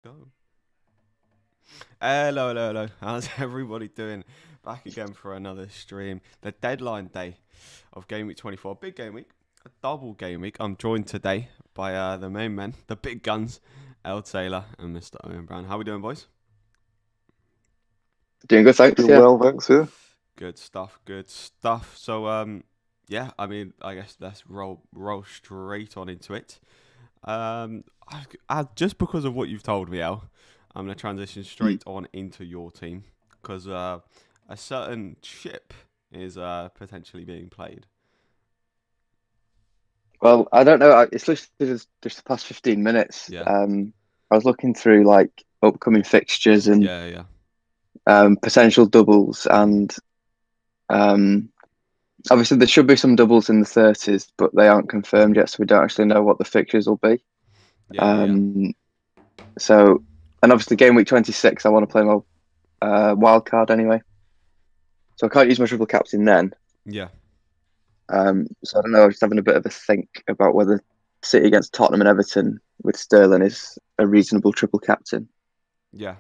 Go. Hello. How's everybody doing? Back again for another stream. The deadline day of Game Week 24. Big game week. A double game week. I'm joined today by the main men, the big guns, El Taylor and Mr. Owen Brown. How we doing, boys? Doing good, thanks. Doing Yeah. well, thanks. Yeah. Good stuff. So, yeah, I guess let's roll straight on into it. Just because of what you've told me, El, I'm going to transition straight on into your team because a certain chip is potentially being played. Well, I don't know. It's listed as just the past 15 minutes. Yeah. I was looking through like upcoming fixtures and Yeah. potential doubles, and um, obviously there should be some doubles in the 30s, but they aren't confirmed yet, so we don't actually know what the fixtures will be. Yeah. So, and obviously game week 26, I want to play my wild card anyway, so I can't use my triple captain then. Yeah. So I don't know. I'm just having a bit of a think about whether City against Tottenham and Everton with Sterling is a reasonable triple captain. Yeah.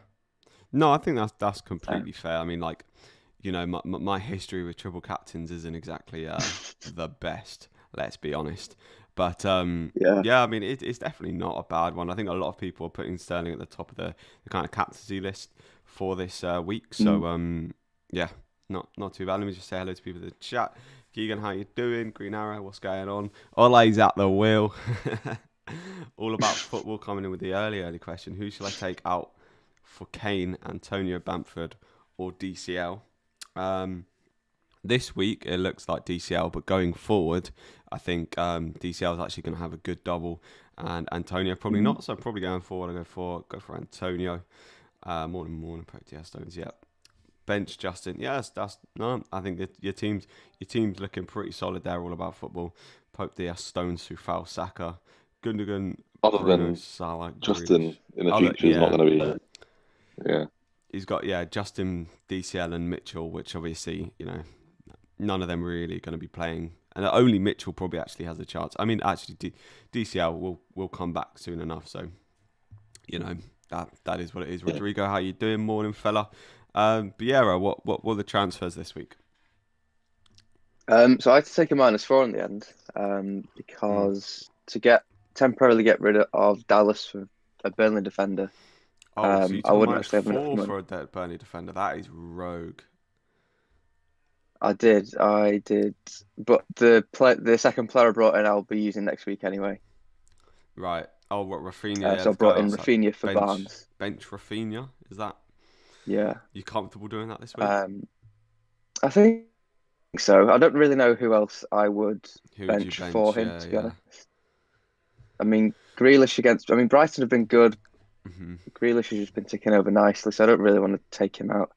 No, I think that's Uh, completely fair. I mean, like, my history with triple captains isn't exactly the best. Let's be honest. But yeah. yeah, I mean, it's definitely not a bad one. I think a lot of people are putting Sterling at the top of the kind of captaincy list for this week. So Mm. yeah, not too bad. Let me just say hello to people in the chat. Keegan, how you doing? Green Arrow, what's going on? Ole's at the wheel. All about football coming in with the early question. Who shall I take out for Kane, Antonio, Bamford, or DCL? This week it looks like DCL, but going forward, I think DCL is actually going to have a good double, and Antonio probably Mhm. not. So probably going forward, I go for Antonio. Morning, Protea Stones. Yeah, bench Justin. Yes, that's no. I think that your team's looking pretty solid there. All about football. Pope Diaz, Stones, Sufal, Saka, Gundogan, Other Bruno, than Salah, Grealish. Justin in the Oh, future is not yeah. going to be. Yeah. He's got Justin, DCL, and Mitchell, which obviously none of them really going to be playing, and only Mitchell probably actually has a chance. I mean, actually, DCL will come back soon enough, so that is what it is. Yeah. Rodrigo, how you doing, morning fella? Biera, what were the transfers this week? So I had to take a -4 in the end because to temporarily get rid of Dallas for a Burnley defender, Oh, so you I took a wouldn't minus actually have enough four money. for a Burnley defender. That is rogue. I did, but the second player I brought in, I'll be using next week anyway. Right. Oh, what Rafinha? Yeah, So I the guy brought in that's like Rafinha for bench Barnes. bench Rafinha. Is that Yeah. you comfortable doing that this week? Um, I think so. I don't really know who else I would Who would you bench for bench? him, Yeah, to be yeah. honest. I mean, Grealish against. I mean, Brighton have been good. hmm Grealish has just been ticking over nicely, so I don't really want to take him out.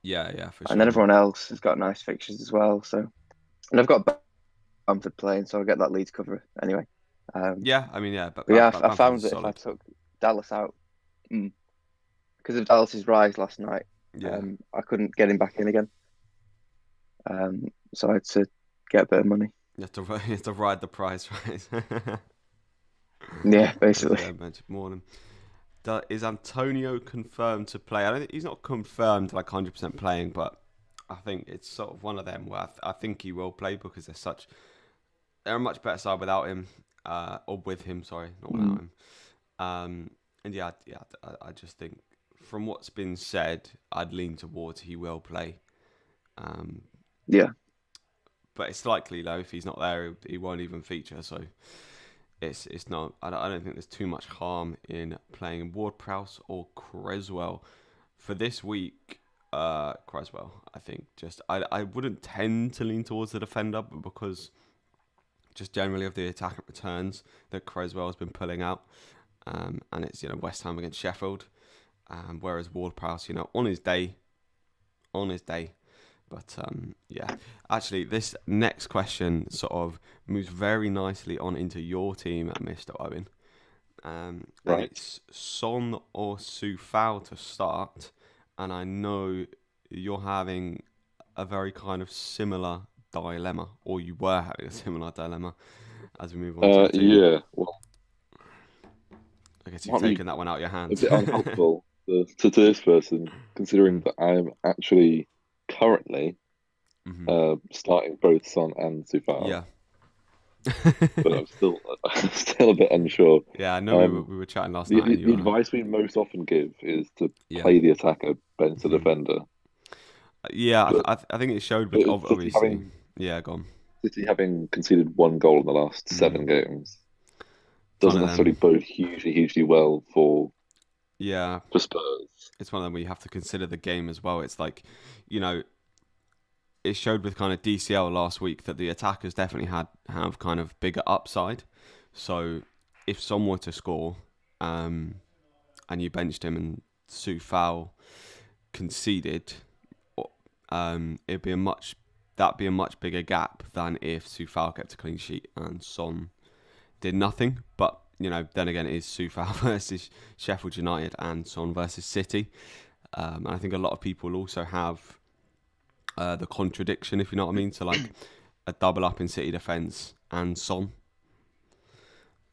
Yeah, for And then sure. everyone else has got nice fixtures as well. So, and I've got Bamford playing, so I'll get that Leeds cover anyway. Yeah, I mean, yeah, but But yeah, I Bamford found is that if I solid. took Dallas out, because of Dallas's rise last night, Yeah, I couldn't get him back in again. So I had to get a bit of money. you have to ride the price, right? Yeah, As basically. yeah, mentioned morning. Is Antonio confirmed to play? I don't think he's not confirmed like 100% playing, but I think it's sort of one of them where I think he will play because they're a much better side without him, or with him. Sorry, not without Mm, him. And I just think from what's been said, I'd lean towards he will play. Um, yeah. but it's likely though if he's not there, he won't even feature. So it's not. I don't think there's too much harm in playing Ward-Prowse or Creswell for this week. Creswell, I think. Just I wouldn't tend to lean towards the defender, but because just generally of the attack and returns that Creswell has been pulling out, and it's West Ham against Sheffield, whereas Ward-Prowse, on his day. But yeah, actually, this next question sort of moves very nicely on into your team, Mr. Owen. And Right. it's Son or Sufal to start. And I know you're having a very kind of similar dilemma, or you were having a similar dilemma as we move on to your team. Yeah. Well, I guess you've Might be taken that one out of your a hands. bit unhelpful to this person, considering that I'm actually currently Hmm. starting both Son and Sufal, Yeah. but I'm still I'm still a bit unsure. Yeah, I know Um, we were chatting last the, night, the and you the were advice we most often give is to yeah. play the attacker, bench the Hmm. defender. Yeah, But I think it showed with but City obviously. having Yeah, gone. City having conceded one goal in the last Mm. 7 games It's one doesn't of necessarily them. bode hugely well Yeah, for Spurs. it's one of them where you have to consider the game as well. It's like, you know, it showed with kind of DCL last week that the attackers definitely have kind of bigger upside. So if Son were to score, and you benched him and Sufal conceded, it'd be a much that'd be a much bigger gap than if Sufal kept a clean sheet and Son did nothing. But then again, it is Sufal versus Sheffield United and Son versus City. And I think a lot of people also have the contradiction, if you know what I mean. So like a double up in City defence and Son.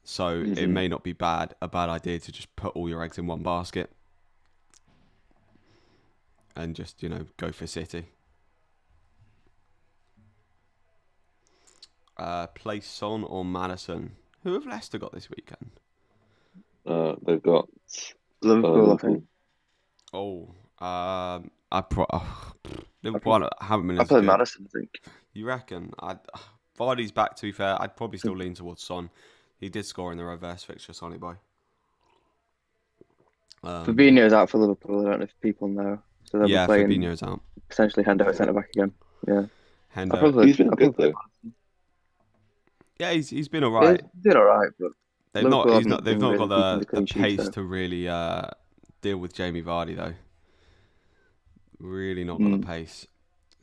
So it Hmm. may not be a bad idea to just put all your eggs in one basket and just go for City. Play Son or Madison. Who have Leicester got this weekend? They've got Liverpool, I think. Liverpool. Oh, I Liverpool think haven't been I as play good. Madison, I think. You reckon? Vardy's back. To be fair, I'd probably still lean towards Son. He did score in the reverse fixture, Sonny boy. Fabinho's out for Liverpool. I don't know if people know. So they'll be Yeah, playing Fabinho's out. potentially Hendo at centre back again. Yeah. I Hendo. probably He's been I good probably play though. Madison. Yeah, he's been Yeah, alright. he did all right, but They've not Liverpool he's not haven't they've been not got really keeping the the clean sheet. pace So to really deal with Jamie Vardy though. Really not got the mm. pace.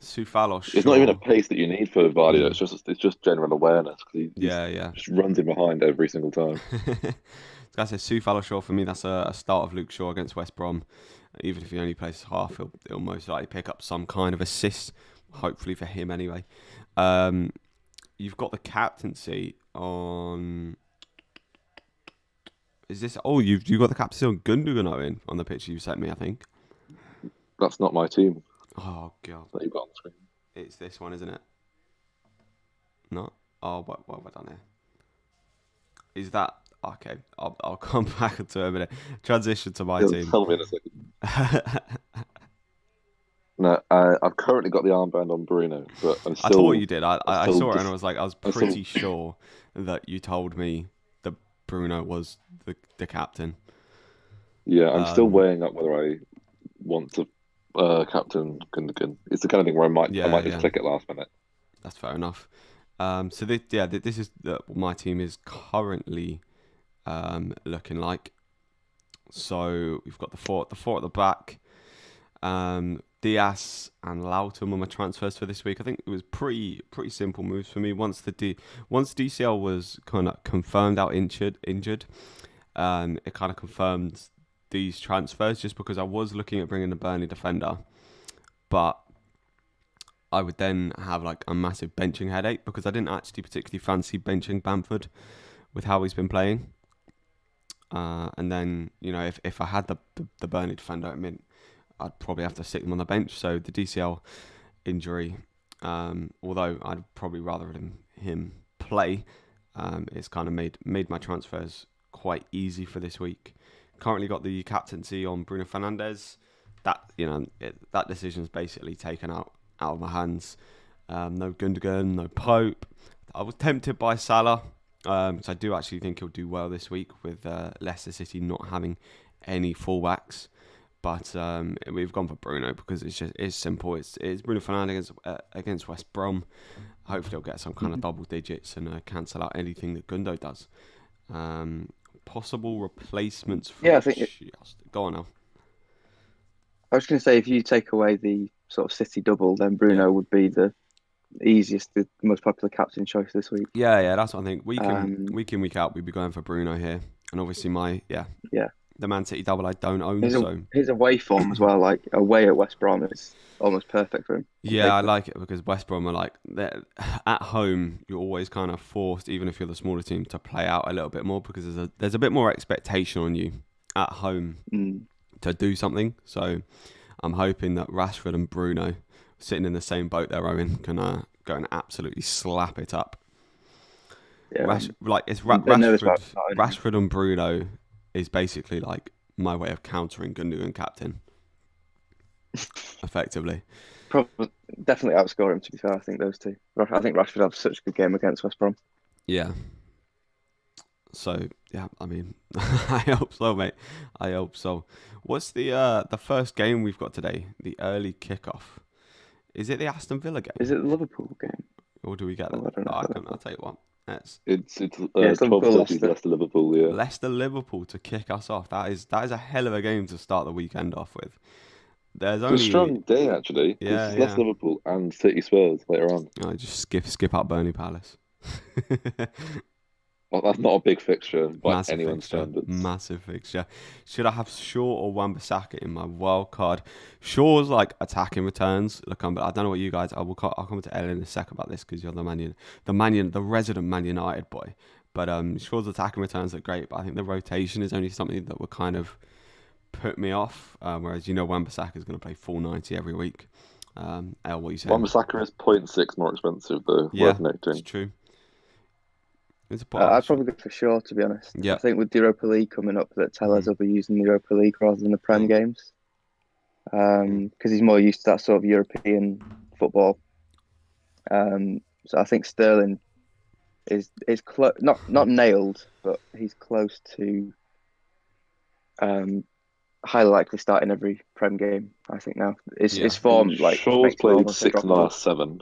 Sufalo, It's not even a sure. pace that you need for Vardy. Mm. It's just general awareness because he's Yeah, yeah. just runs in behind every single time. This guy says Sufalo Shaw for me. That's a start of Luke Shaw against West Brom. Even if he only plays half, he'll most likely pick up some kind of assist. Hopefully for him anyway. You've got the captaincy on. Is this? Oh, you've got the captaincy on Gundogan Owen on the picture you sent me. I think. That's not my team Oh god, that you've got on the screen. it's this one, isn't it? No. Oh, what have I done here? Is that okay? I'll come back to it in a minute. Transition to my He'll team. tell me in a second. No, I've currently got the armband on Bruno, but I thought you did. I I'm still saw it and just, I was I'm still, pretty sure that you told me that Bruno was the captain. yeah, I'm still Um, weighing up whether I want to captain Gundogan. It's the kind of thing where I yeah, might just yeah, click it last minute. that's fair enough. So this is what my team is currently looking like. So we've got the four at the back. Diaz and Loughton were my transfers for this week. I think it was pretty simple moves for me. Once DCL was kind of confirmed out injured, it kind of confirmed these transfers just because I was looking at bringing the Burnley defender, but I would then have like a massive benching headache because I didn't actually particularly fancy benching Bamford with how he's been playing. And then if I had the Burnley defender, I mean I'd probably have to stick them on the bench. So the DCL injury, although I'd probably rather him play, it's kind of made my transfers quite easy for this week. Currently got the captaincy on Bruno Fernandes. That that decision's basically taken out of my hands. No Gundogan, no Pope. I was tempted by Salah, because I do actually think he'll do well this week with Leicester City not having any fullbacks. But we've gone for Bruno because it's simple. It's Bruno Fernandes against West Brom. Hopefully he'll get some kind of double digits and cancel out anything that Gundo does. Possible replacements for Yeah, I think go on now. I was going to say if you take away the sort of City double, then Yeah. Bruno would be the easiest, the most popular captain choice this week. Yeah, that's what I think. Week in Um, week out, we'd be going for Bruno here, and obviously yeah, the Man City double I don't own. So His away form as well, like away at West Brom, is almost perfect for him. yeah, I like it because West Brom are like at home. You're always kind of forced, even if you're the smaller team, to play out a little bit more because there's a bit more expectation on you at home to do something. So I'm hoping that Rashford and Bruno, sitting in the same boat they're in, can go and absolutely slap it up. Yeah, Rashford and Bruno is basically like my way of countering Gundogan captain, effectively. probably definitely outscore him. To be fair, I think those two. I think Rashford have such a good game against West Brom. Yeah. So yeah, I mean, I hope so, mate. I hope so. What's the first game we've got today? The early kickoff. Is it the Aston Villa game? Is it the Liverpool game? Or do we get that? I don't know. I'll tell you what. It's Liverpool, 12:30 Leicester Liverpool. Yeah. Leicester Liverpool to kick us off. That is a hell of a game to start the weekend off with. There's only It's a strong day actually. Yeah, It's Leicester Liverpool and City Spurs later on. I just skip out Burnley Palace. Well, that's not a big fixture by Massive anyone's fixture. standards. Massive fixture. Should I have Shaw or Wan-Bissaka in my wild card? Shaw's like attacking returns. Look, I don't know what you guys. I'll come to Ellen in a sec about this because you're the resident Man United boy. But Shaw's attacking returns are great, but I think the rotation is only something that will kind of put me off. Whereas Wan-Bissaka is going to play full 90 every week. El, what you saying? Wan-Bissaka is 0.6 more expensive though. Yeah, worth noting. it's true. I'd probably go for Shaw, to be honest. Yeah. I think with the Europa League coming up, that Tellez will be using the Europa League rather than the Prem games, because he's more used to that sort of European football. So I think Sterling is not nailed, but he's close to highly likely starting every Prem game. I think now his form like Shaw's played 6 in the last off. 7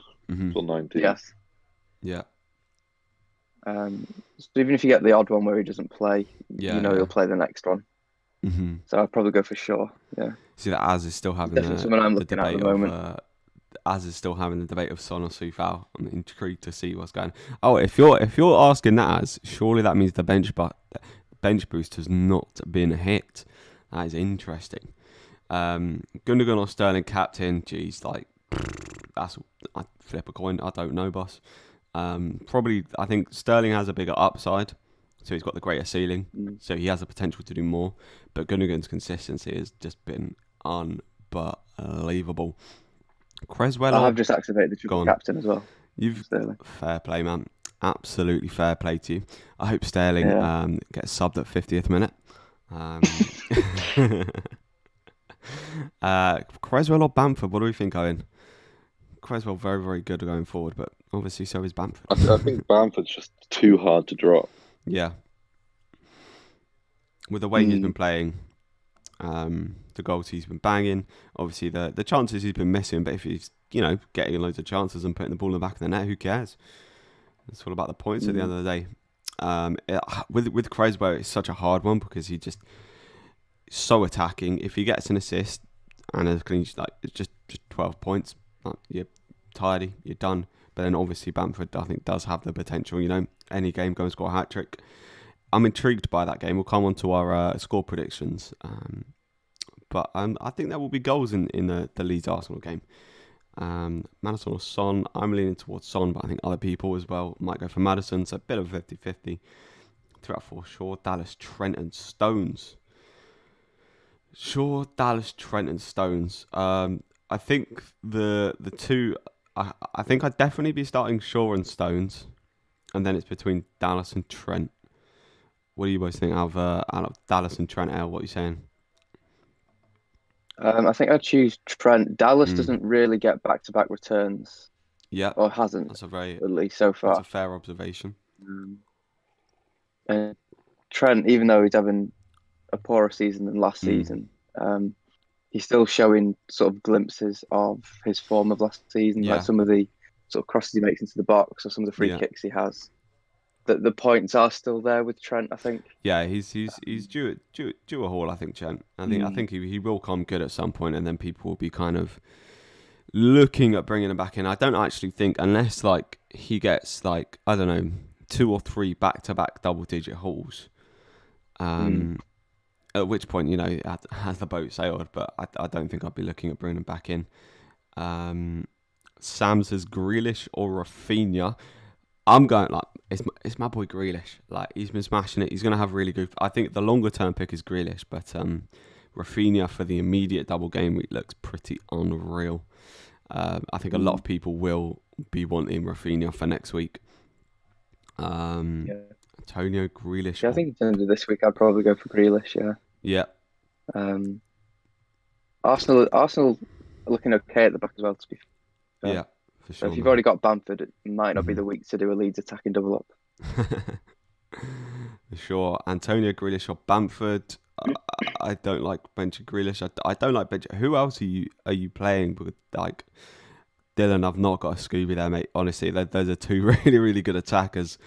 till 90. Yes. Yeah. So even if you get the odd one where he doesn't play, he'll play the next one. Mm-hmm. So I'd probably go for Shaw. Yeah. See that Az is still having someone I'm looking at the moment. Az is still having the debate of Son or Soufal. I'm intrigued to see what's going on. Oh, if you're asking that, Az, surely that means the bench boost has not been hit. That is interesting. Gundogan or Sterling captain? Geez, like I flip a coin. I don't know, boss. Probably, I think Sterling has a bigger upside, so he's got the greater ceiling, so he has the potential to do more. But Gundogan's consistency has just been unbelievable. Creswell, I've just activated the triple captain as well. Fair play, man. Absolutely fair play to you. I hope Sterling gets subbed at 50th minute. Creswell or Bamford? What do we think, Owen? Creswell very, very good going forward, but obviously so is Bamford. I think Bamford's just too hard to drop. Yeah. With the way he's been playing, the goals he's been banging, obviously the chances he's been missing, but if he's, getting loads of chances and putting the ball in the back of the net, who cares? It's all about the points at the end of the day. With Creswell, it's such a hard one because he's just so attacking. If he gets an assist and a clean sheet, it's just 12 points. You're tidy, you're done. But then obviously Bamford, I think, does have the potential. Any game go and score a hat trick. I'm intrigued by that game. We'll come on to our score predictions. But I think there will be goals in the Leeds Arsenal game. Maddison or Son? I'm leaning towards Son, but I think other people as well might go for Maddison. So a bit of 50-50. 3 out of 4 Shaw, Dallas, Trent and Stones. Shaw, Dallas, Trent and Stones. I think the two. I think I'd definitely be starting Shaw and Stones, and then it's between Dallas and Trent. What do you both think out of Dallas and Trent? What are you saying? I think I'd choose Trent. Dallas doesn't really get back-to-back returns. Yeah, or hasn't. That's at least so far. That's a fair observation. And Trent, even though he's having a poorer season than last season, he's still showing sort of glimpses of his form of last season, like some of the sort of crosses he makes into the box or some of the free kicks he has. The points are still there with Trent, I think. Yeah, he's due a haul, I think, Trent. I think he will come good at some point, and then people will be kind of looking at bringing him back in. I don't actually think, unless like he gets like, I don't know, 2 or 3 back-to-back double-digit hauls. At which point, has the boat sailed? But I don't think I'd be looking at bringing him back in. Sam says Grealish or Rafinha. I'm going it's my boy Grealish. Like, he's been smashing it. He's going to have really good. I think the longer term pick is Grealish, but Rafinha for the immediate double game week looks pretty unreal. I think a lot of people will be wanting Rafinha for next week. Antonio, Grealish. Yeah, I think in terms of this week, I'd probably go for Grealish. Yeah. Arsenal are looking okay at the back as well, to be fair. Yeah, for sure. So if you've already got Bamford, it might not be the week to do a Leeds attacking double up. For sure. Antonio, Grealish or Bamford. I don't like benching Grealish. I don't like benching. Who else are you playing? Because, like, Dylan, I've not got a Scooby there, mate. Honestly, those are two really, really good attackers.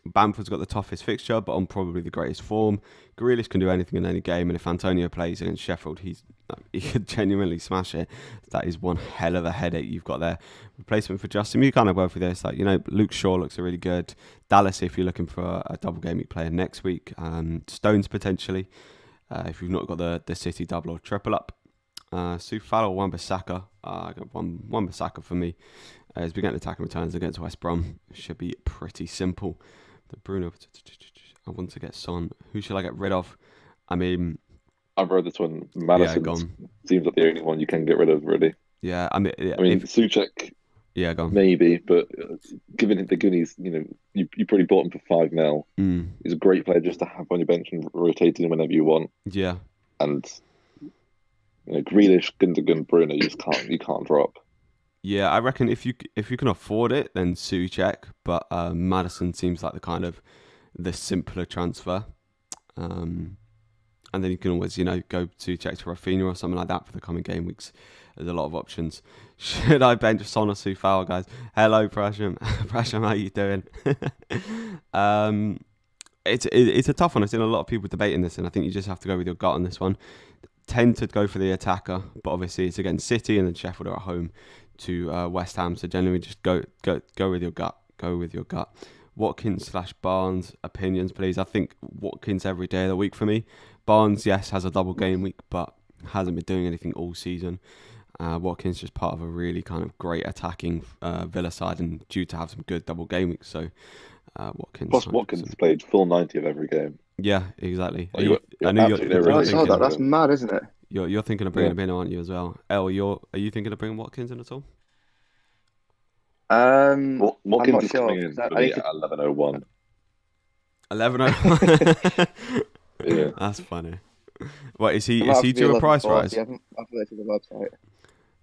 Bamford's got the toughest fixture, but on probably the greatest form. Grealish can do anything in any game, and if Antonio plays against Sheffield, he could genuinely smash it. That is one hell of a headache you've got there. Replacement for Justin, you kind of go for this. Like, Luke Shaw looks really good. Dallas, if you're looking for a double game week player next week. Stones potentially, if you've not got the City double or triple up. Sufal or Wan-Bissaka. I got Wan-Bissaka for me. As we get attacking returns against West Brom, should be pretty simple. The Bruno, I want to get Son. Who should I get rid of? I mean, I've read this one. Madison seems like the only one you can get rid of, really. Yeah, Souček. Yeah, go on. Maybe, but given the Goonies, you probably bought him for 5 now. He's a great player just to have on your bench and rotating him whenever you want. Yeah, and Grealish, Gundogan, Bruno, you can't drop. Yeah, I reckon if you can afford it, then Souček, but Madison seems like the simpler transfer. And then you can always, go Souček to Rafinha or something like that for the coming game weeks. There's a lot of options. Should I bench Son or Sufal, guys? Hello, Prasham. Prasham, how you doing? It's a tough one. I've seen a lot of people debating this, and I think you just have to go with your gut on this one. Tend to go for the attacker, but obviously it's against City and then Sheffield are at home to West Ham. So generally, just go with your gut. Go with your gut. Watkins / Barnes, opinions, please. I think Watkins every day of the week for me. Barnes, yes, has a double game week, but hasn't been doing anything all season. Watkins just part of a really kind of great attacking Villa side and due to have some good double game weeks. So Watkins. Plus, Watkins played full 90 of every game. Yeah, exactly. I know you're thinking, that's mad, isn't it? You're thinking of bringing him in, aren't you, as well? Elle, are you thinking of bringing Watkins in at all? Watkins is coming in at 11:01. 11:01. Yeah, that's funny. What is he due a price rise? I haven't updated the website.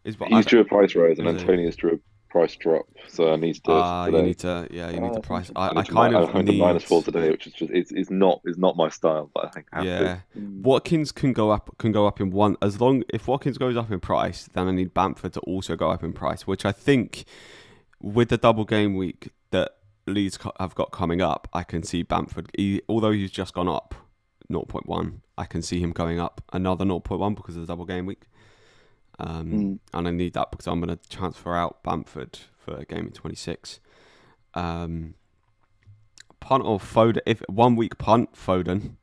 He's due a price rise, and Antonius drew a price drop. So I need to. You need to price. I kind of need -4 today, which is just it's not my style, but I think I have to. Watkins can go up in one if Watkins goes up in price, then I need Bamford to also go up in price, which I think with the double game week that Leeds have got coming up, I can see Bamford. Although he's just gone up 0.1, I can see him going up another 0.1 because of the double game week. And I need that because I'm going to transfer out Bamford for a game in 26. Punt or Foden? If 1 week punt, Foden.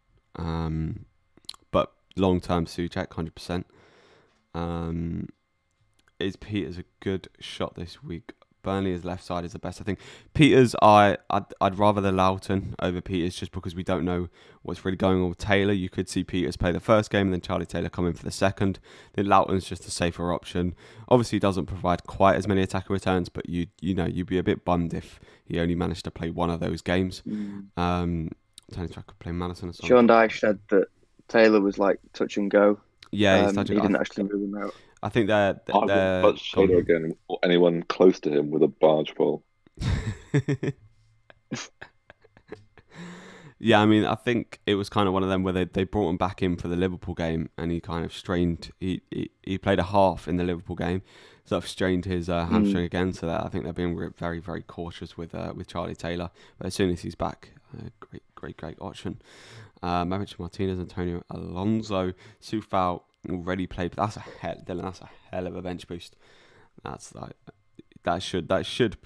But long term Souček, 100%. Is Peters a good shot this week? Burnley's left side is the best, I think. Peters, I'd rather the Loughton over Peters just because we don't know what's really going on with Taylor. You could see Peters play the first game and then Charlie Taylor come in for the second. Then Loughton's just a safer option. Obviously, he doesn't provide quite as many attacker returns, but you'd be a bit bummed if he only managed to play one of those games. Tony could play Madison or something. Sean Dyche said that Taylor was like touch and go. Yeah, he's he didn't actually move him out. I think they're I wouldn't touch Taylor again or anyone close to him with a barge pole. Yeah, I mean, I think it was kind of one of them where they brought him back in for the Liverpool game and he kind of strained. He played a half in the Liverpool game, sort of strained his hamstring again. So that I think they're being very, very cautious with Charlie Taylor. But as soon as he's back, great option. Maverick Martinez, Antonio Alonso, Sufal already played, but that's a hell of a bench boost. That's that should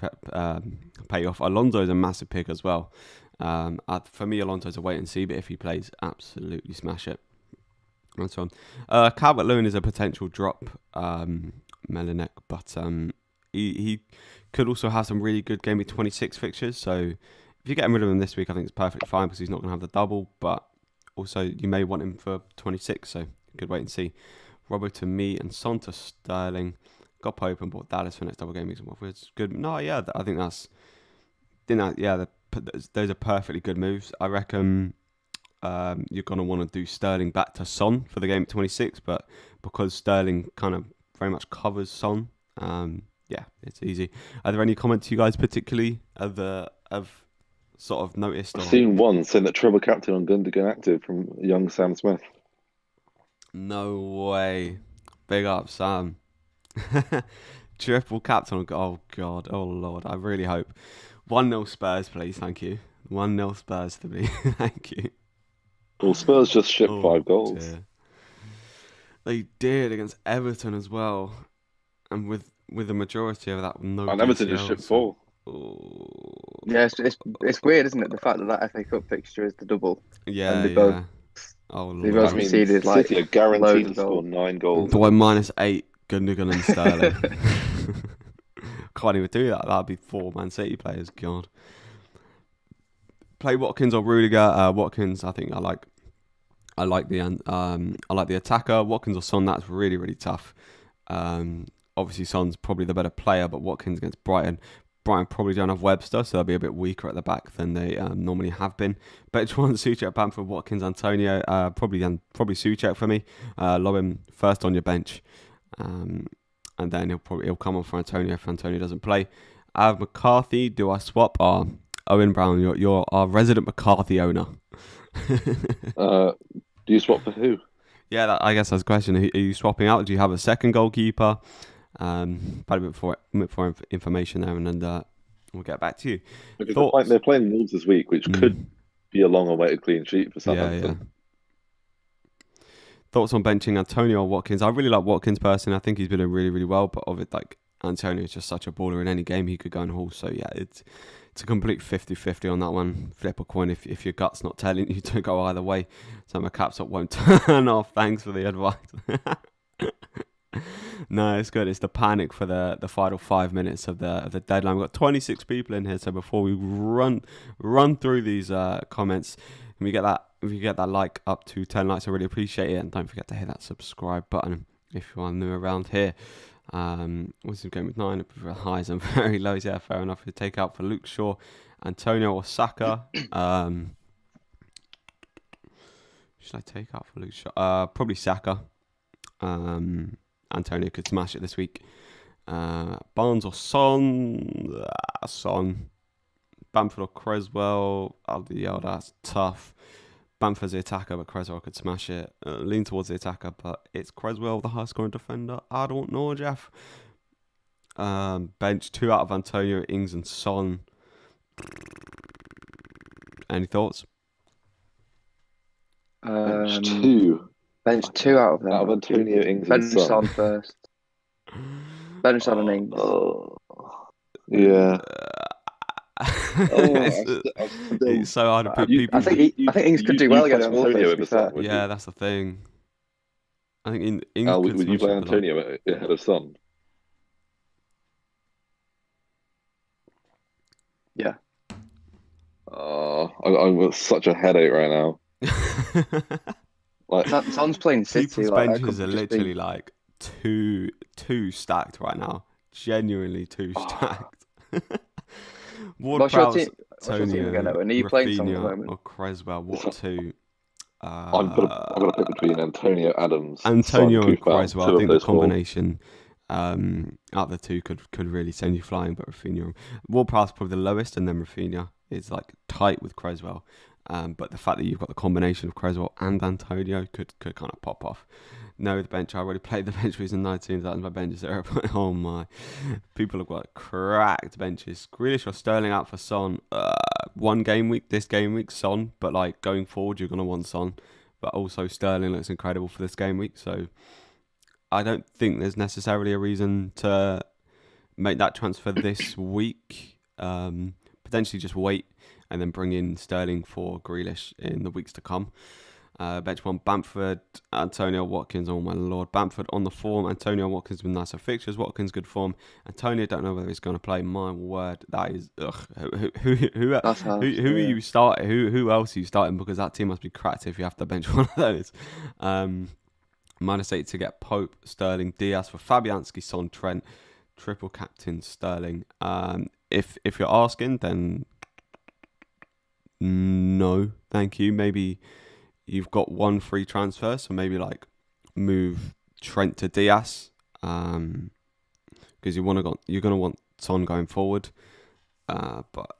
pay off. Alonso's a massive pick as well. For me, Alonso's a wait and see, but if he plays, absolutely smash it. That's one. Calvert-Lewin is a potential drop, Melinek, but he could also have some really good game week 26 fixtures. So if you're getting rid of him this week, I think it's perfectly fine because he's not going to have the double. But also, you may want him for 26, so good wait and see. Robbo to me and Son to Sterling. Got Pope and bought Dallas for next double game weeks. It's good. No, yeah, I think those are perfectly good moves. I reckon you're going to want to do Sterling back to Son for the game at 26, but because Sterling kind of very much covers Son, yeah, it's easy. Are there any comments you guys particularly have sort of noticed? I've seen one saying that treble captain on Gundogan active from young Sam Smith. No way. Big up, Sam. Triple captain. Oh, God. Oh, Lord. I really hope. 1-0 Spurs, please. Thank you. 1-0 Spurs to me. Thank you. Well, Spurs just shipped 5 goals. Dear. They did against Everton as well. And with the majority of that, no. And Everton just shipped 4. Yeah, it's weird, isn't it? The fact that FA Cup fixture is the double. Yeah, and they both conceded like City are guaranteed to score 9 goals. The one -8, Gundogan and Sterling. Can't even do that. That'd be 4 Man City players. God. Play Watkins or Rudiger. Watkins, I think I like the attacker. Watkins or Son. That's really, really tough. Obviously, Son's probably the better player, but Watkins against Brighton. Brighton probably don't have Webster, so they'll be a bit weaker at the back than they normally have been. Bench one, Souček, Bamford, Watkins, Antonio. Probably Souček for me. Lob him first on your bench, and then he'll come on for Antonio if Antonio doesn't play. I have McCarthy. Do I swap? Owen Brown, you're our resident McCarthy owner. Do you swap for who? Yeah, I guess that's the question. Are you swapping out? Do you have a second goalkeeper? But a bit for information there, and then we'll get back to you. Because they're playing Wolves this week, which could be a long-awaited clean sheet for Southampton. Yeah. Thoughts on benching Antonio or Watkins? I really like Watkins personally. I think he's been doing really, really well. But Antonio is just such a baller in any game. He could go and haul. So yeah, it's a complete 50-50 on that one. Flip a coin if your gut's not telling you to go either way. So my caps up won't turn off. Thanks for the advice. No, it's good. It's the panic for the final 5 minutes of the deadline. We've got 26 people in here, so before we run through these comments, if you get that like up to 10 likes, I really appreciate it. And don't forget to hit that subscribe button if you are new around here. What's game with 9 highs and very lows? Yeah, fair enough. You take out for Luke Shaw, Antonio or Saka. Should I take out for Luke Shaw? Probably Saka. Antonio could smash it this week. Barnes or Son? Son. Bamford or Creswell? That's tough. Bamford's the attacker, but Creswell could smash it. Lean towards the attacker, but it's Creswell, the high scoring defender. I don't know, Jeff. Bench 2 out of Antonio, Ings and Son. Any thoughts? Bench 2. Bench 2 out of them. Out of Antonio, Ings bench and Son. Son first. Bench Son and Ings. Yeah. It's so hard to put people. I think Ings could do well against Antonio Wolves. Yeah, that's the thing. I think Ings could would you play Antonio ahead of Son? Yeah. I'm with such a headache right now. Like Son's playing City. People's benches are literally like two stacked right now. Genuinely 2 stacked. Ward-Prowse, Antonio, and are you playing Son at the moment? or Creswell? What 2? I've got to pick between Antonio, Adams, Antonio Son, and Cooper, Creswell. I think the combination out of the 2 could really send you flying. But Rafinha, Ward-Prowse probably the lowest, and then Rafinha is like tight with Creswell. But the fact that you've got the combination of Creswell and Antonio could kind of pop off. No, the bench. I already played the bench reason 19. That was my bench 0. Oh my. People have got cracked benches. Grealish or Sterling out for Son. One game week, this game week, Son. But like going forward, you're going to want Son. But also Sterling looks incredible for this game week. So I don't think there's necessarily a reason to make that transfer this week. Potentially just wait and then bring in Sterling for Grealish in the weeks to come. Bench one, Bamford, Antonio, Watkins. Oh my lord, Bamford on the form. Antonio, Watkins with nicer fixtures. Watkins good form. Antonio, don't know whether he's going to play. My word, that is who are you starting? Who else are you starting? Because that team must be cracked if you have to bench one of those. -8 to get Pope, Sterling, Diaz for Fabianski, Son, Trent, triple captain Sterling. If you're asking, then no, thank you. Maybe you've got one free transfer, so maybe like move Trent to Diaz, because you're gonna want Son going forward. But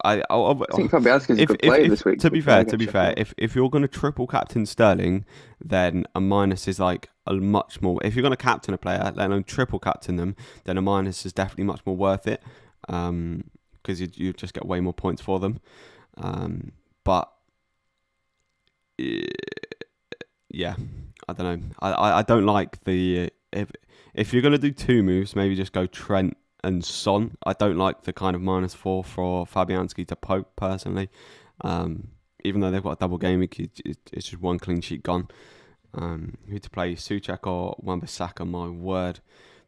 I think Fabianski's a good player this week. To be fair, if you're gonna triple captain Sterling, then a minus is like a much more. If you're gonna captain a player, let alone triple captain them, then a minus is definitely much more worth it. Because you just get way more points for them. But yeah, I don't know. I don't like the if you're gonna do two moves, maybe just go Trent and Son. I don't like the kind of -4 for Fabianski to Pope personally. Even though they've got a double game week, it's just one clean sheet gone. Who to play, Souček or Wan-Bissaka? My word,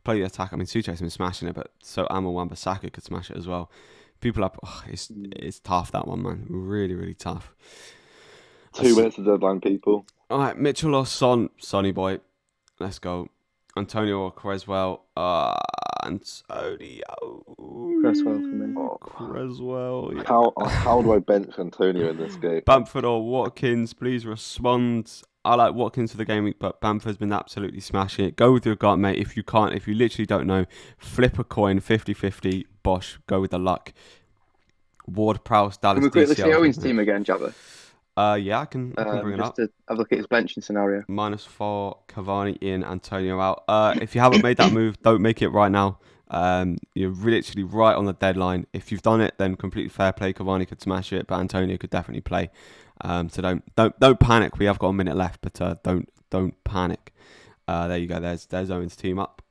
play the attack. I mean, Souček's been smashing it, but so Wan-Bissaka could smash it as well. People are, it's tough, that one, man. Really, really tough. 2 minutes of deadline, people. All right, Mitchell or Son, Sonny boy. Let's go. Antonio or Creswell. Antonio. Creswell for me. Creswell. Yeah. How do I bench Antonio in this game? Bamford or Watkins, please respond. I like Watkins for the game week, but Bamford's been absolutely smashing it. Go with your gut, mate. If you literally don't know, flip a coin, 50-50, bosh, go with the luck. Ward-Prowse, Dallas, Can we quickly DCL, see Owen's team again, Jabba? Yeah, I can bring it up. Just to have a look at his benching scenario. -4, Cavani in, Antonio out. If you haven't made that move, don't make it right now. You're literally right on the deadline. If you've done it, then completely fair play. Cavani could smash it, but Antonio could definitely play. So don't panic. We have got a minute left, but don't panic. There you go. There's Owen's team up.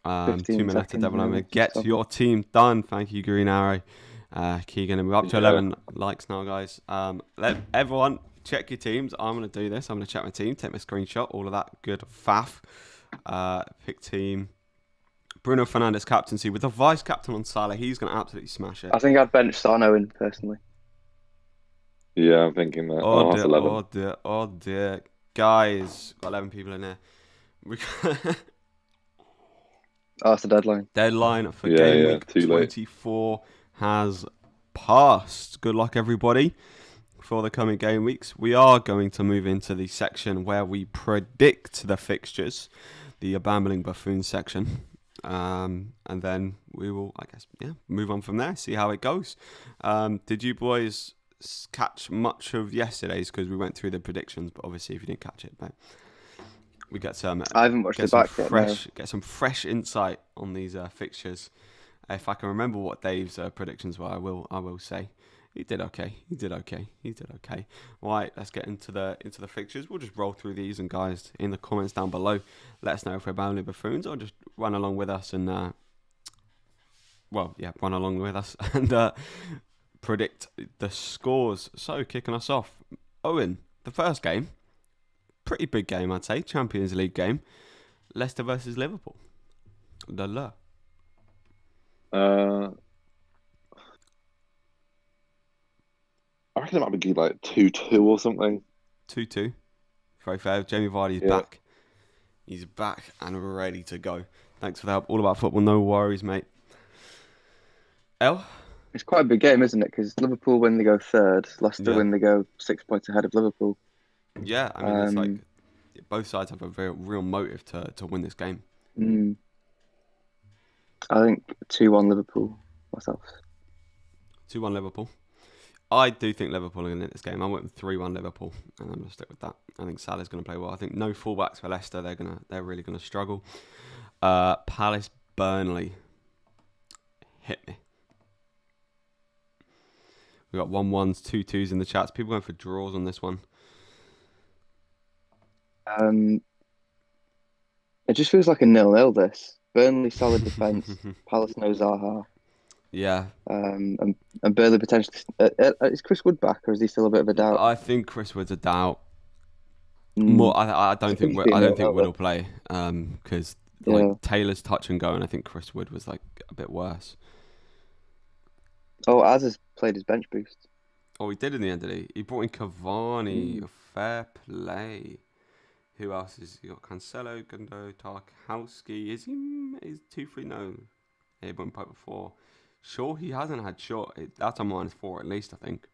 2 minutes to development. Get your team done. Thank you, Green Arrow. Keegan, and we're up to 11 likes now, guys. Let everyone check your teams. I'm gonna do this. I'm gonna check my team, take my screenshot, all of that good faff. Pick team. Bruno Fernandes captaincy with the vice captain on Salah. He's gonna absolutely smash it. I think I'd bench Sano in personally. Yeah, I'm thinking that. Oh dear. Guys, got 11 people in there. That's the deadline. Deadline for game week 24 has passed. Good luck, everybody, for the coming game weeks. We are going to move into the section where we predict the fixtures, the Bambling Buffoon section. And then we will, I guess, move on from there, see how it goes. Did you boys catch much of yesterday's? Because we went through the predictions, but obviously if you didn't catch it, but we get some. I haven't watched it back yet. Get some fresh insight on these fixtures. If I can remember what Dave's predictions were, I will say he did okay. Right, let's get into the fixtures. We'll just roll through these, and guys, in the comments down below, let us know if we're Bambling Buffoons, or just run along with us and run along with us and predict the scores. So, kicking us off, Owen, the first game, pretty big game, I'd say, Champions League game, Leicester versus Liverpool. I reckon it might be like 2-2 or something. 2-2. Very fair. Jamie Vardy's back. He's back and ready to go. Thanks for the help. All about football. No worries, mate. It's quite a big game, isn't it? Because Liverpool win, they go third. Leicester win, they go 6 points ahead of Liverpool. Yeah, I mean, it's like both sides have a very real motive to win this game. I think 2-1 Liverpool myself. 2-1 Liverpool. I do think Liverpool are going to win this game. I went with 3-1 Liverpool, and I'm going to stick with that. I think Salah's going to play well. I think no fullbacks for Leicester. They're really going to struggle. Palace Burnley. Hit me. We got 1-1s, 2-2s in the chats. People going for draws on this one. It just feels like a 0-0. This Burnley solid defence. Palace no Zaha. Yeah. And Burnley potentially. Is Chris Wood back, or is he still a bit of a doubt? I think Chris Wood's a doubt. More, I don't think Wood will play. Because Taylor's touch and go, and I think Chris Wood was like a bit worse. Oh, Az has played his bench boost. Oh, he did in the end, did he? He brought in Cavani. Fair play. Who else is he got? Cancelo, Gundo, Tarkowski. Is 2-3? No. He went pipe before. Sure, he hasn't had Shaw. That's a -4 at least, I think.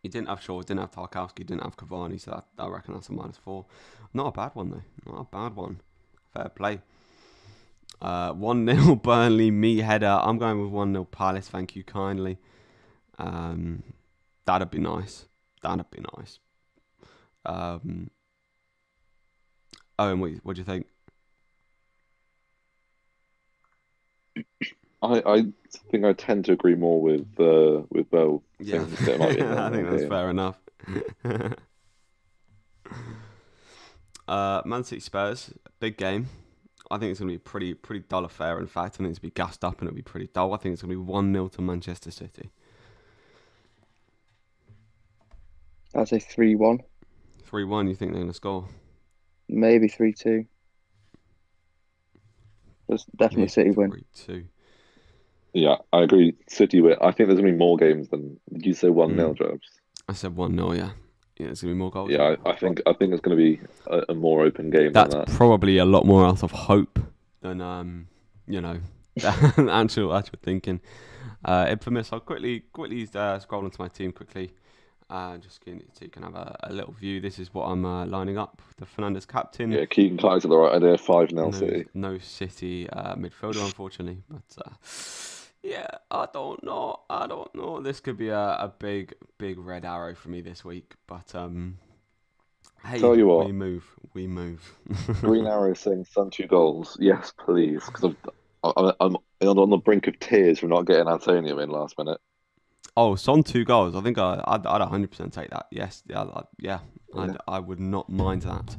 He didn't have Shaw, didn't have Tarkowski, didn't have Cavani, so I reckon that's a -4. Not a bad one, though. Not a bad one. Fair play. 1-0 Burnley, me header. I'm going with 1-0 Palace, thank you kindly. That'd be nice. That'd be nice. Owen, what do you think? I think I tend to agree more with Beau. Yeah, I think that's fair enough. Man City Spurs, big game. I think it's going to be a pretty dull affair. In fact, I think it's going to be gassed up and it'll be pretty dull. I think it's going to be 1-0 to Manchester City. I'd say 3-1. 3-1, you think they're going to score? Maybe 3-2. There's definitely City win. 3-2. Yeah, I agree. City win. I think there's going to be more games than. Did you say 1-0, Jobs? I said 1-0, yeah. Yeah, there's going to be more goals. Yeah, I think it's going to be a more open game That's than that. Probably a lot more out of hope than, actual thinking. Infamous, I'll quickly scroll into my team quickly. Just so you can have a little view. This is what I'm lining up. The Fernandes captain. Yeah, Keegan Clark's at the right idea. 5-0 City. No City midfielder, unfortunately. But yeah, I don't know. This could be a big red arrow for me this week. But hey, tell you what, we move. Green Arrow saying Son 2 goals. Yes, please, because I'm on the brink of tears for not getting Antonio in last minute. Oh, Son 2 goals. I think I'd 100% take that. Yes, yeah. I would not mind that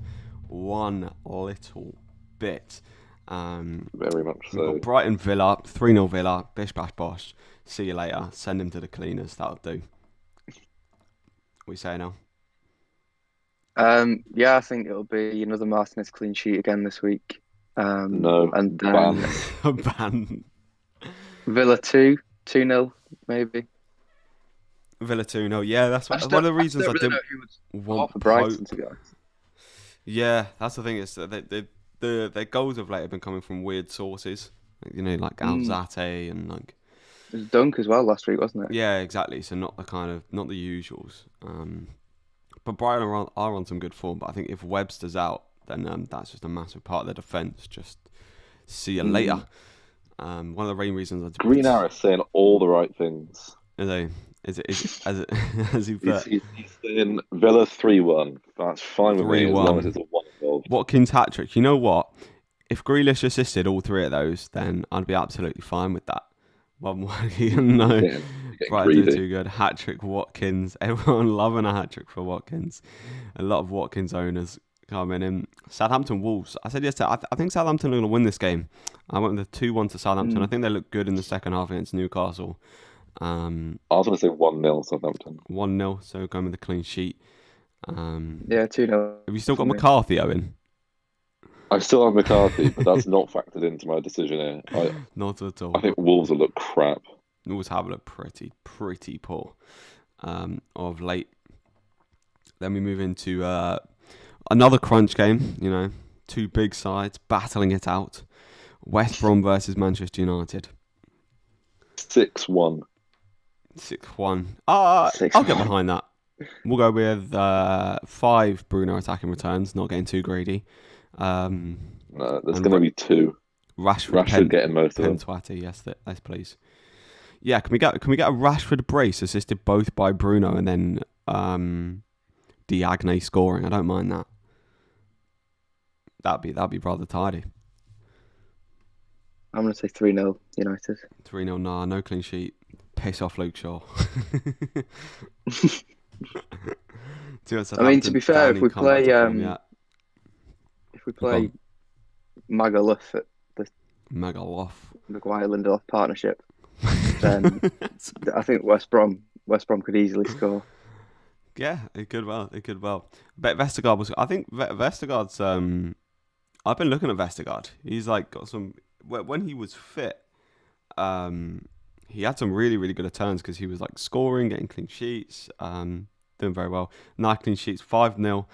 one little bit. Very much so. We've got Brighton Villa, 3-0 Villa, bish bash bosh. See you later. Send him to the cleaners. That'll do. What you say now? Yeah, I think it'll be another Martinez clean sheet again this week. No, and then ban. Villa 2-0 maybe. Villa 2-0. Yeah, that's one of the reasons I didn't want for Brighton to be honest. Yeah, that's the thing. Is that their goals of late have been coming from weird sources. Like Alzate and like. It was Dunk as well last week, wasn't it? Yeah, exactly. So not the usuals. But Brighton are on some good form. But I think if Webster's out, then that's just a massive part of their defence. Just see you later. One of the main reasons I Green Arrow saying all the right things. Are they? Is it as you put? He's saying Villa 3-1. That's fine with me as long as it's a 1 goal. Watkins hat-trick. You know what? If Grealish assisted all 3 of those, then I'd be absolutely fine with that. No, Brighton too good. Hat-trick Watkins. Everyone loving a hat-trick for Watkins. A lot of Watkins owners coming in. Southampton Wolves. I said yesterday, I think Southampton are going to win this game. I went with the 2-1 to Southampton. I think they look good in the second half against Newcastle. I was going to say 1-0 Southampton. 1-0, so going with the clean sheet. Yeah, 2-0. Have you still got McCarthy, Owen? I still have McCarthy, but that's not factored into my decision here. Not at all. I think Wolves will look crap. Wolves have looked pretty poor of late. Then we move into another crunch game. 2 big sides battling it out. West Brom versus Manchester United. 6-1. 6-1. I'll get behind that. We'll go with 5 Bruno attacking returns, not getting too greedy. No, there's going to be 2. Rashford getting most of them. Twatty, yes, please. Yeah, can we get a Rashford brace assisted both by Bruno and then Diagne scoring? I don't mind that. That'd be rather tidy. I'm going to say 3-0 United. 3-0, no clean sheet. Piss off Luke Shaw. I mean, to be fair, if we play Magaluf at the Mega Loff. Maguire-Lindelof partnership, then I think West Brom could easily score. Yeah, it could well. But Vestergaard was. I think Vestergaard's. I've been looking at Vestergaard. He's like got some. When he was fit, he had some really, really good returns because he was like scoring, getting clean sheets, doing very well. 9 clean sheets, 5-0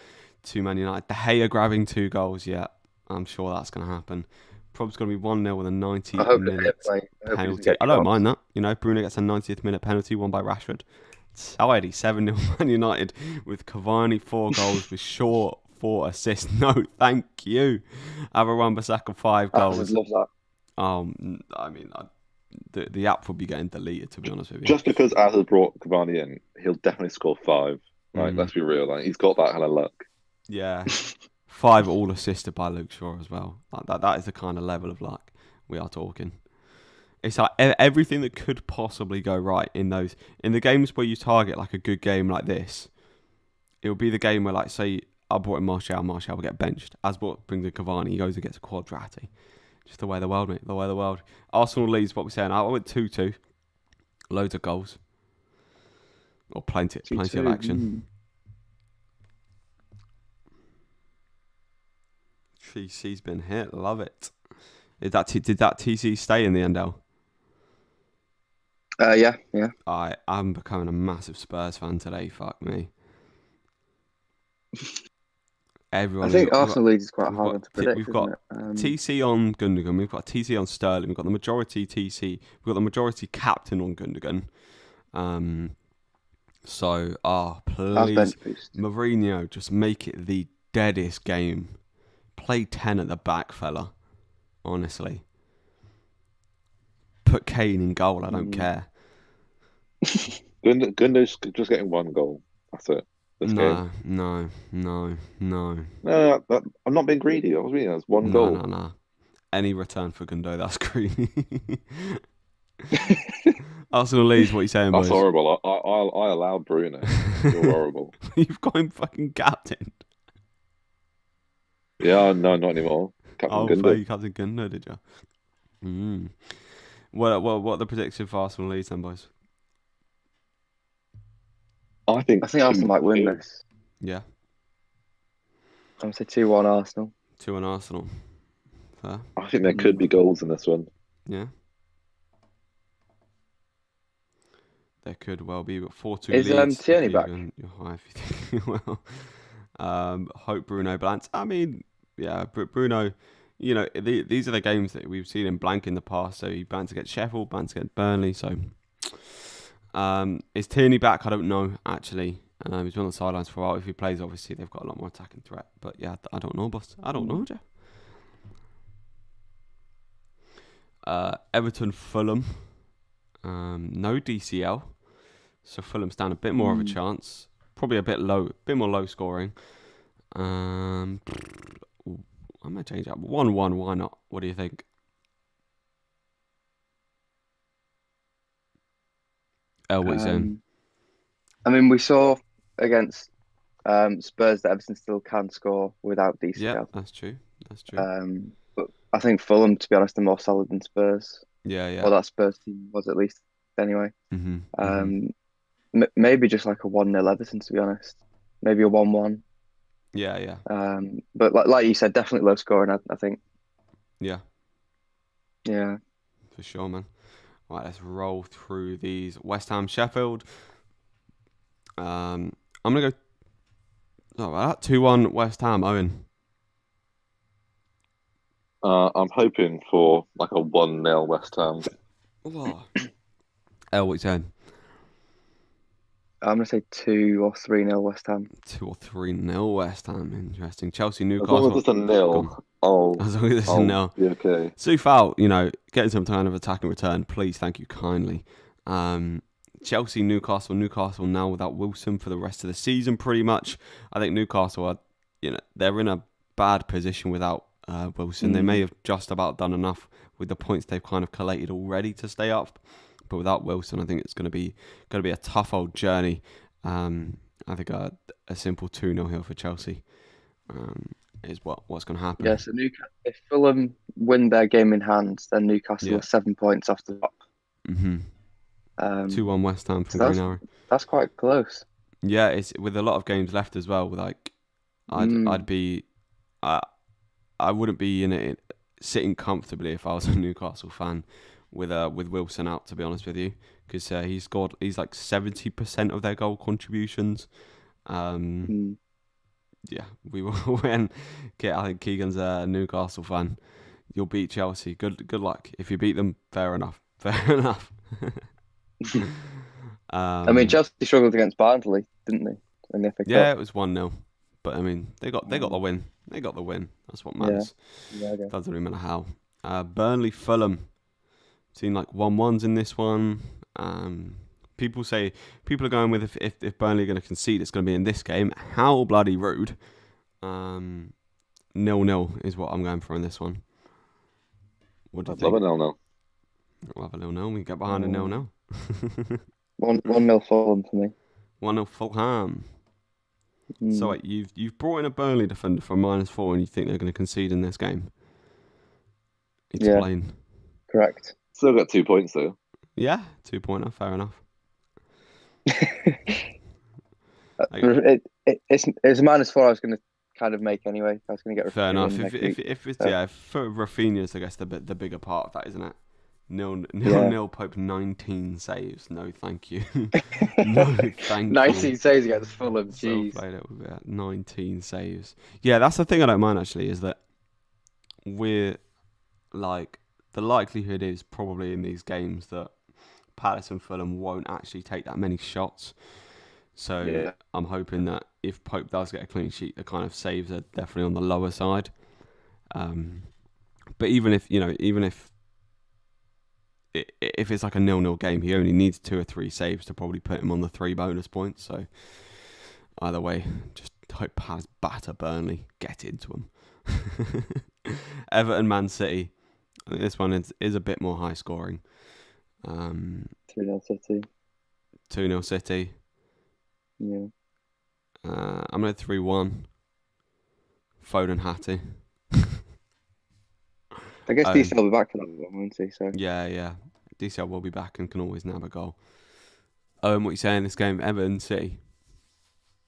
to Man United. De Gea grabbing 2 goals. Yeah, I'm sure that's going to happen. Probably going to be 1-0 with a 90-minute penalty. I don't mind that. You know, Bruno gets a 90th minute penalty, won by Rashford. Tidy 7-0 Man United with Cavani 4 goals with Shaw 4 assists. No, thank you. Wan-Bissaka 5 goals. I love that. I mean, the app would be getting deleted, to be honest with you. Just because Az has brought Cavani in, he'll definitely score 5. Right, let's be real. Like, he's got that kind of luck. Yeah. 5 all assisted by Luke Shaw as well. Like that is the kind of level of luck we are talking. It's like everything that could possibly go right in the games where you target like a good game like this. It will be the game where, like, say I brought in Martial will get benched. As brings in Cavani, he goes and gets a Quadrati. Just the way of the world, mate. The way of the world. Arsenal leads, what we're saying. I went 2-2. Loads of goals. Or plenty of action. TC's been hit. Love it. Did that TC stay in the end, Al? Yeah. I'm becoming a massive Spurs fan today. Fuck me. I think Arsenal Leeds is quite hard to predict. We've got TC on Gundogan. We've got TC on Sterling. We've got the majority TC. We've got the majority captain on Gundogan. So, please, Mourinho, just make it the deadest game. Play 10 at the back, fella. Honestly. Put Kane in goal. I don't care. Gundogan's just getting 1 goal. That's it. No. I'm not being greedy. I was meaning that's 1 goal. No. Any return for Gundo, that's greedy. Arsenal leads. What are you saying, boys? That's horrible. I allowed Bruno. You're horrible. You've got him fucking captain. Yeah, no, not anymore. Captain Gundo. You Captain Gundo, did you? What are the predictions for Arsenal leads then, boys? I think Arsenal might win this. Yeah. I'm going to say 2-1 Arsenal. 2-1 Arsenal. Fair. I think there could be goals in this one. Yeah. There could well be, but 4-2 Is leads. Tierney back? You're high if you think well. Hope Bruno blanks. I mean, yeah, Bruno. You know, these are the games that we've seen him blank in the past. So he blanked against Sheffield, blanked against Burnley. So, is Tierney back? I don't know actually. He's been on the sidelines for a while. If he plays, obviously they've got a lot more attacking threat. But yeah, I don't know, boss. I don't know, Jeff. Everton, Fulham. No DCL, so Fulham stand a bit more of a chance. Probably a bit more low scoring. I might change that. 1-1, why not? What do you think? What are you saying? I mean, we saw against Spurs that Everton still can score without DCL. Yeah, that's true. But I think Fulham, to be honest, are more solid than Spurs. Yeah. Or that Spurs team was at least anyway. Maybe just like a 1-0 Everton, to be honest. Maybe a 1-1. Yeah. But like you said, definitely low scoring, I think. Yeah. Yeah. For sure, man. Right, let's roll through these. West Ham, Sheffield. I'm going to go 2-1 West Ham, Owen. I'm hoping for like a 1-0 West Ham. What are you saying? I'm going to say 2 or 3-0 West Ham. 2 or 3-0 West Ham. Interesting. Chelsea, Newcastle. As long as it's a nil. As long as it's a nil. Yeah, okay. Soufal, getting some kind of attacking return, please, thank you kindly. Chelsea, Newcastle now without Wilson for the rest of the season, pretty much. I think Newcastle are, they're in a bad position without Wilson. They may have just about done enough with the points they've kind of collated already to stay up, but without Wilson, I think it's going to be a tough old journey. I think a simple 2-0 here for Chelsea is what's going to happen. Yeah, so if Fulham win their game in hand, then Newcastle are 7 points off the top. 2-1 West Ham from So Green Arrow. That's quite close. Yeah, it's with a lot of games left as well. Like, I wouldn't be in it sitting comfortably if I was a Newcastle fan with Wilson out, to be honest with you, because he's like 70% of their goal contributions. Yeah, we will win. I think Keegan's a Newcastle fan. You'll beat Chelsea. Good luck. If you beat them, fair enough. Fair enough. I mean, Chelsea struggled against Barnsley, didn't they? In the FA Cup? Yeah, it was 1-0. But I mean, they got the win. They got the win. That's what matters. Yeah, okay. Doesn't really matter how. Burnley, Fulham. Seen like 1-1s in this one. People are going with if Burnley are going to concede, it's going to be in this game. How bloody rude. 0-0 is what I'm going for in this one. What do you think? Love a 0-0. We'll have a 0-0. We can get behind a 0-0. 1-0 Fulham for me. 1-0 Fulham. So wait, you've brought in a Burnley defender for -4, and you think they're going to concede in this game? Explain. Yeah, correct. Still got 2 points though. Yeah, 2-pointer, fair enough. It's -4. I was going to kind of make anyway. I was going to get fair enough. If it's for Rafinha's, I guess the bigger part of that, isn't it? Nil Pope 19 saves. No, thank you. No, thank you. 19 saves against Fulham. So Jeez. played it with 19 saves. Yeah, that's the thing I don't mind actually, is that we're like, the likelihood is probably in these games that Palace and Fulham won't actually take that many shots. So I'm hoping that if Pope does get a clean sheet, the kind of saves are definitely on the lower side. But even if it's like a 0-0 game, he only needs 2 or 3 saves to probably put him on the 3 bonus points. So either way, just hope Palace batter Burnley, get into them. Everton, Man City. I think this one is a bit more high scoring. 2-0 City. 2-0 City. Yeah. I'm at 3-1. Foden, Hattie. I guess DCL will be back for that one, won't he? So yeah. DCL will be back and can always nab a goal. What are you saying this game? Everton, City.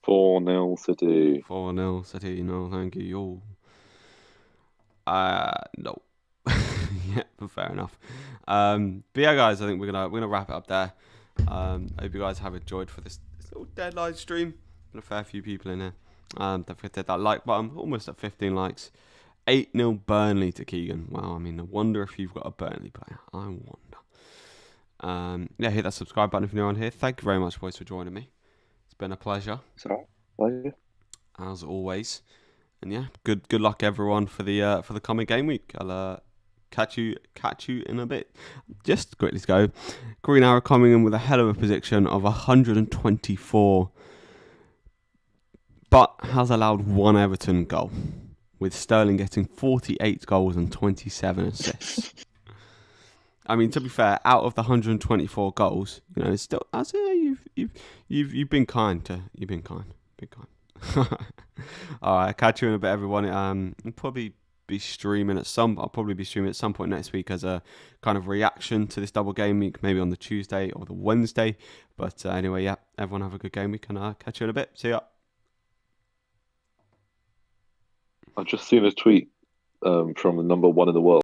4-0 City. 4-0 City. No, thank you. No. Yeah, but fair enough. But yeah, guys, I think we're gonna wrap it up there. Hope you guys have enjoyed for this little deadline stream. Been a fair few people in here. Don't forget to hit that like button. Almost at 15 likes. 8-0 Burnley to Keegan. Wow, I mean, I wonder if you've got a Burnley player. I wonder. Yeah, hit that subscribe button if you're new on here. Thank you very much, boys, for joining me. It's been a pleasure. It's all right. Pleasure. As always. And yeah, good luck everyone for the coming game week. I'll catch you in a bit. Just quickly to go. Green Arrow coming in with a hell of a prediction of 124, but has allowed 1 Everton goal, with Sterling getting 48 goals and 27 assists. I mean, to be fair, out of the 124 goals, it's still, you've been kind. You've been kind. All right, catch you in a bit, everyone. I'll probably be streaming at some point next week as a kind of reaction to this double game week, maybe on the Tuesday or the Wednesday. But anyway, yeah, everyone have a good game week, and I'll catch you in a bit. See ya. I've just seen a tweet from the number 1 in the world.